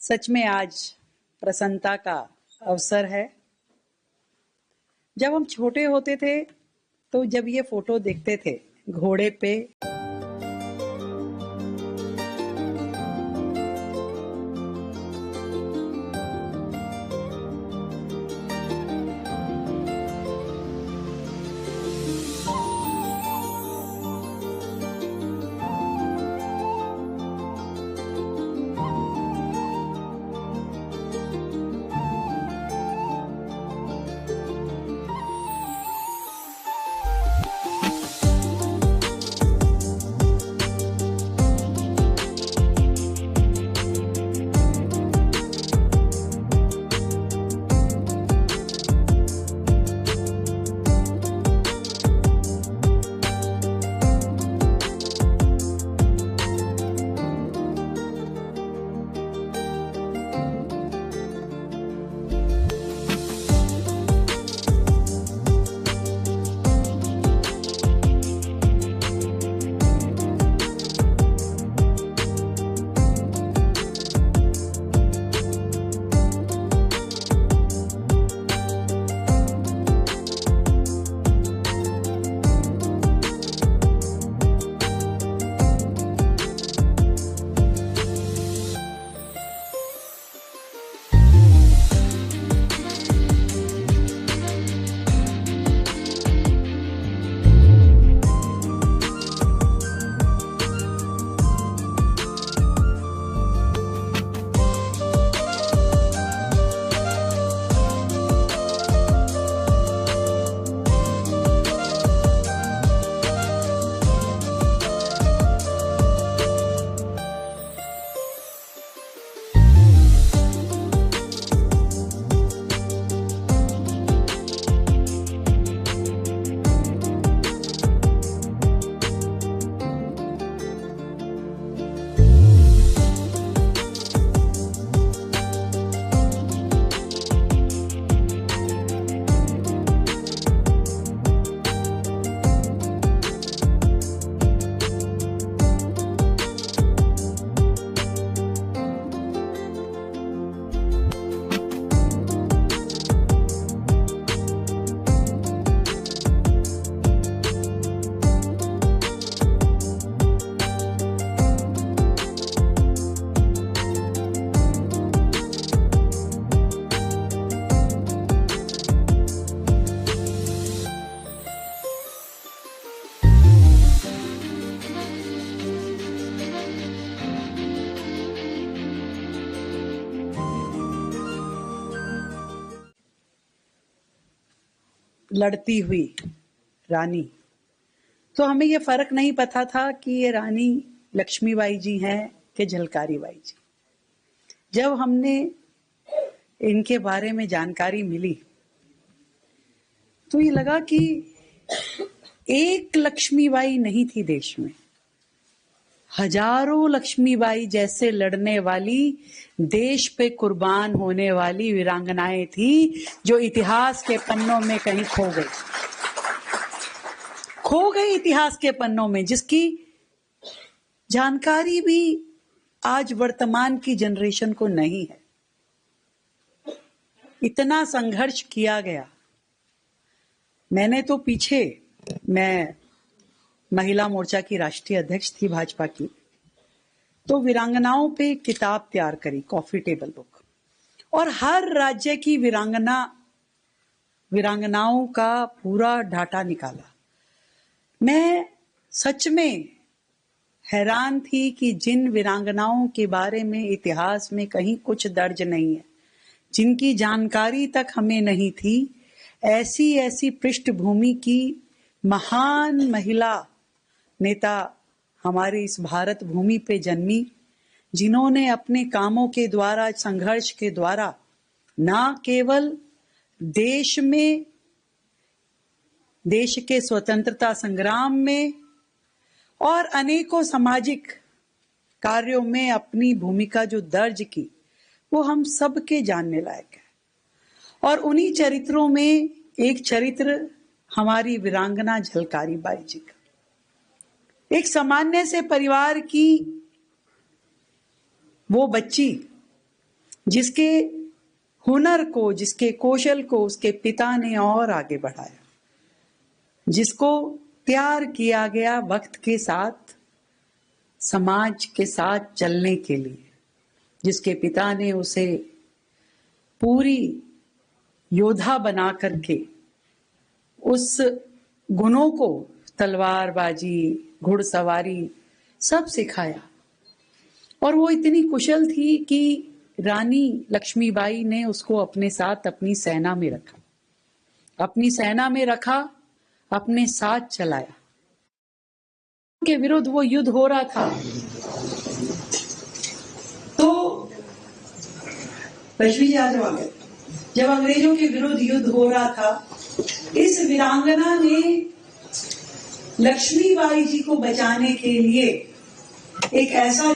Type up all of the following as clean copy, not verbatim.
सच में आज प्रसन्नता का अवसर है। जब हम छोटे होते थे तो जब ये फोटो देखते थे घोड़े पे लड़ती हुई रानी, तो हमें ये फर्क नहीं पता था कि ये रानी लक्ष्मीबाई जी हैं कि झलकारी बाई जी। जब हमने इनके बारे में जानकारी मिली तो ये लगा कि एक लक्ष्मीबाई नहीं थी देश में, हजारों लक्ष्मीबाई जैसे लड़ने वाली, देश पे कुर्बान होने वाली वीरांगनाएं थी जो इतिहास के पन्नों में कहीं खो गई इतिहास के पन्नों में, जिसकी जानकारी भी आज वर्तमान की जनरेशन को नहीं है। इतना संघर्ष किया गया। मैं महिला मोर्चा की राष्ट्रीय अध्यक्ष थी भाजपा की, तो वीरांगनाओं पे एक किताब तैयार करी, कॉफी टेबल बुक, और हर राज्य की वीरांगनाओं का पूरा डाटा निकाला। मैं सच में हैरान थी कि जिन वीरांगनाओं के बारे में इतिहास में कहीं कुछ दर्ज नहीं है, जिनकी जानकारी तक हमें नहीं थी, ऐसी पृष्ठभूमि की महान महिला नेता हमारी इस भारत भूमि पे जन्मी, जिन्होंने अपने कामों के द्वारा, संघर्ष के द्वारा ना केवल देश के स्वतंत्रता संग्राम में और अनेकों सामाजिक कार्यों में अपनी भूमिका जो दर्ज की, वो हम सबके जानने लायक है। और उन्हीं चरित्रों में एक चरित्र हमारी वीरांगना झलकारी बाई जी का, एक सामान्य से परिवार की वो बच्ची जिसके हुनर को, जिसके कौशल को उसके पिता ने और आगे बढ़ाया, जिसको तैयार किया गया वक्त के साथ, समाज के साथ चलने के लिए, जिसके पिता ने उसे पूरी योद्धा बना करके उस गुणों को, तलवारबाजी, घुड़सवारी सब सिखाया। और वो इतनी कुशल थी कि रानी लक्ष्मीबाई ने उसको अपने साथ अपनी सेना में रखा, अपनी सेना में रखा, अपने साथ चलाया। के विरुद्ध वो युद्ध हो रहा था, तो रश्मि जी आज गए, जब अंग्रेजों के विरुद्ध युद्ध हो रहा था, इस वीरांगना ने लक्ष्मीबाई जी को बचाने के लिए एक ऐसा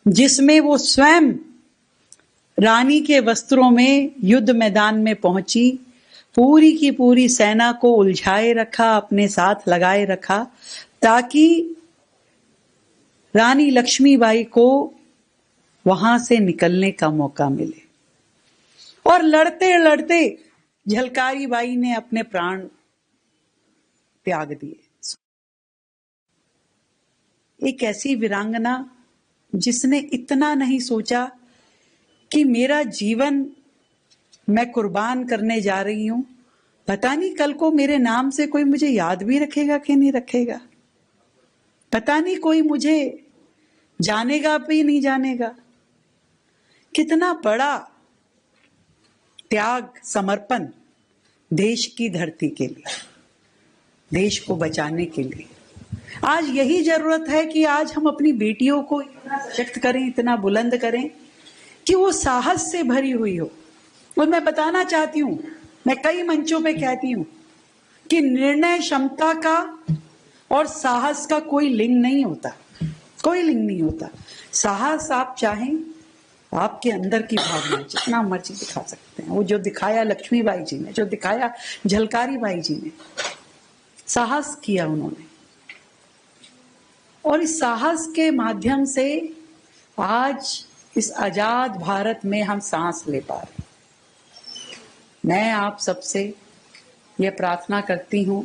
जिसमें वो स्वयं रानी के वस्त्रों में युद्ध मैदान में पहुंची, पूरी की पूरी सेना को उलझाए रखा, अपने साथ लगाए रखा, ताकि रानी लक्ष्मीबाई को वहां से निकलने का मौका मिले। और लड़ते लड़ते झलकारी बाई ने अपने प्राण त्याग दिए। एक ऐसी वीरांगना जिसने इतना नहीं सोचा कि मेरा जीवन मैं कुर्बान करने जा रही हूं, पता नहीं कल को मेरे नाम से कोई मुझे याद भी रखेगा कि नहीं रखेगा, पता नहीं कोई मुझे जानेगा भी नहीं जानेगा। कितना बड़ा त्याग, समर्पण देश की धरती के लिए, देश को बचाने के लिए। आज यही जरूरत है कि आज हम अपनी बेटियों को इतना सशक्त करें, इतना बुलंद करें कि वो साहस से भरी हुई हो। और मैं बताना चाहती हूं, मैं कई मंचों पे कहती हूं कि निर्णय क्षमता का और साहस का कोई लिंग नहीं होता, कोई लिंग नहीं होता। साहस आप चाहें, आपके अंदर की भावना जितना मर्जी दिखा सकते हैं। वो जो दिखाया लक्ष्मीबाई जी ने, जो दिखाया झलकारी बाई जी ने, साहस किया उन्होंने। और इस साहस के माध्यम से आज इस आजाद भारत में हम सांस ले पा रहे हैं। मैं आप सबसे यह प्रार्थना करती हूं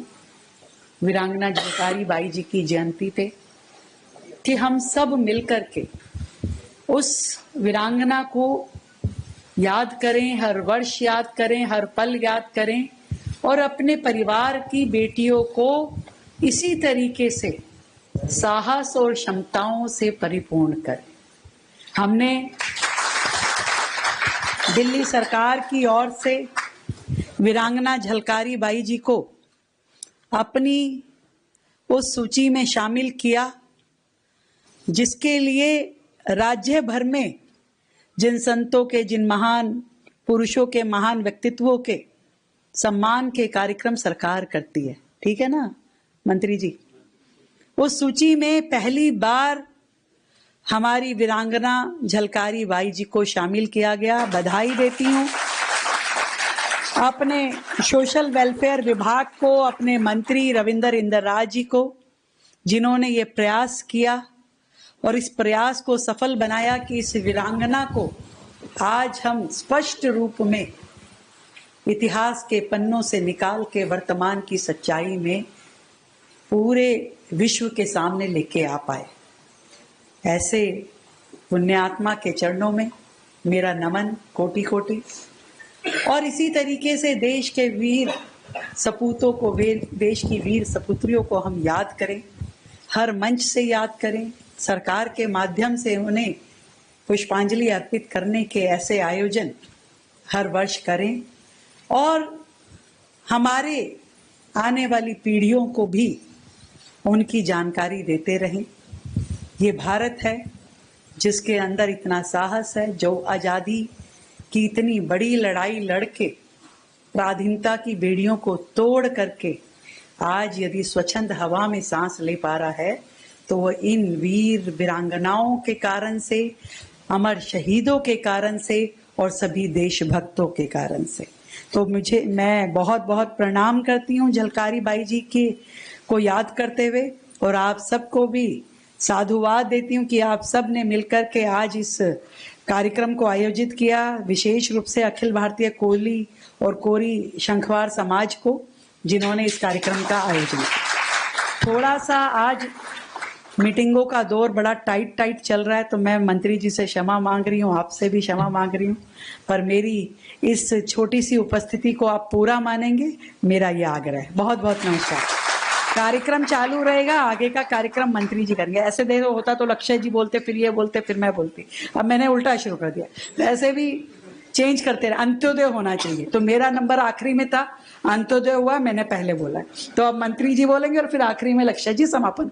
वीरांगना झलकारी बाई जी की जयंती पे कि हम सब मिलकर के उस वीरांगना को याद करें, हर वर्ष याद करें, हर पल याद करें, और अपने परिवार की बेटियों को इसी तरीके से साहस और क्षमताओं से परिपूर्ण करें। हमने दिल्ली सरकार की ओर से वीरांगना झलकारी बाई जी को अपनी उस सूची में शामिल किया, जिसके लिए राज्य भर में जिन संतों के, जिन महान पुरुषों के, महान व्यक्तित्वों के सम्मान के कार्यक्रम सरकार करती है। ठीक है ना मंत्री जी? उस सूची में पहली बार हमारी वीरांगना झलकारी बाई जी को शामिल किया गया। बधाई देती हूँ अपने सोशल वेलफेयर विभाग को, अपने मंत्री रविंदर इंदरराज जी को, जिन्होंने ये प्रयास किया और इस प्रयास को सफल बनाया कि इस वीरांगना को आज हम स्पष्ट रूप में इतिहास के पन्नों से निकाल के वर्तमान की सच्चाई में पूरे विश्व के सामने लेके आ पाए। ऐसे पुण्यात्मा के चरणों में मेरा नमन कोटि कोटि। और इसी तरीके से देश के वीर सपूतों को, देश की वीर सपुत्रियों को हम याद करें, हर मंच से याद करें, सरकार के माध्यम से उन्हें पुष्पांजलि अर्पित करने के ऐसे आयोजन हर वर्ष करें, और हमारे आने वाली पीढ़ियों को भी उनकी जानकारी देते रहें। ये भारत है जिसके अंदर इतना साहस है, जो आज़ादी की इतनी बड़ी लड़ाई लड़के पराधीनता की बेड़ियों को तोड़ करके आज यदि स्वच्छंद हवा में सांस ले पा रहा है, तो वो इन वीर वीरांगनाओं के कारण से, अमर शहीदों के कारण से और सभी देशभक्तों के कारण से। तो मैं बहुत बहुत प्रणाम करती हूँ झलकारी बाई जी की को याद करते हुए, और आप सबको भी साधुवाद देती हूँ कि आप सब ने मिलकर के आज इस कार्यक्रम को आयोजित किया, विशेष रूप से अखिल भारतीय कोली और कोरी शंखवार समाज को, जिन्होंने इस कार्यक्रम का आयोजन किया। थोड़ा सा आज मीटिंगों का दौर बड़ा टाइट चल रहा है, तो मैं मंत्री जी से क्षमा मांग रही हूँ, आपसे भी क्षमा मांग रही हूँ, पर मेरी इस छोटी सी उपस्थिति को आप पूरा मानेंगे, मेरा ये आग्रह है। बहुत बहुत नमस्कार। कार्यक्रम चालू रहेगा, आगे का कार्यक्रम मंत्री जी करेंगे। ऐसे देखो होता तो लक्ष्य जी बोलते, फिर ये बोलते, फिर मैं बोलती, अब मैंने उल्टा शुरू कर दिया। तो ऐसे भी चेंज करते रहे, अंत्योदय होना चाहिए। तो मेरा नंबर आखिरी में था, अंत्योदय हुआ, मैंने पहले बोला, तो अब मंत्री जी बोलेंगे और फिर आखिरी में लक्ष्य जी समापन।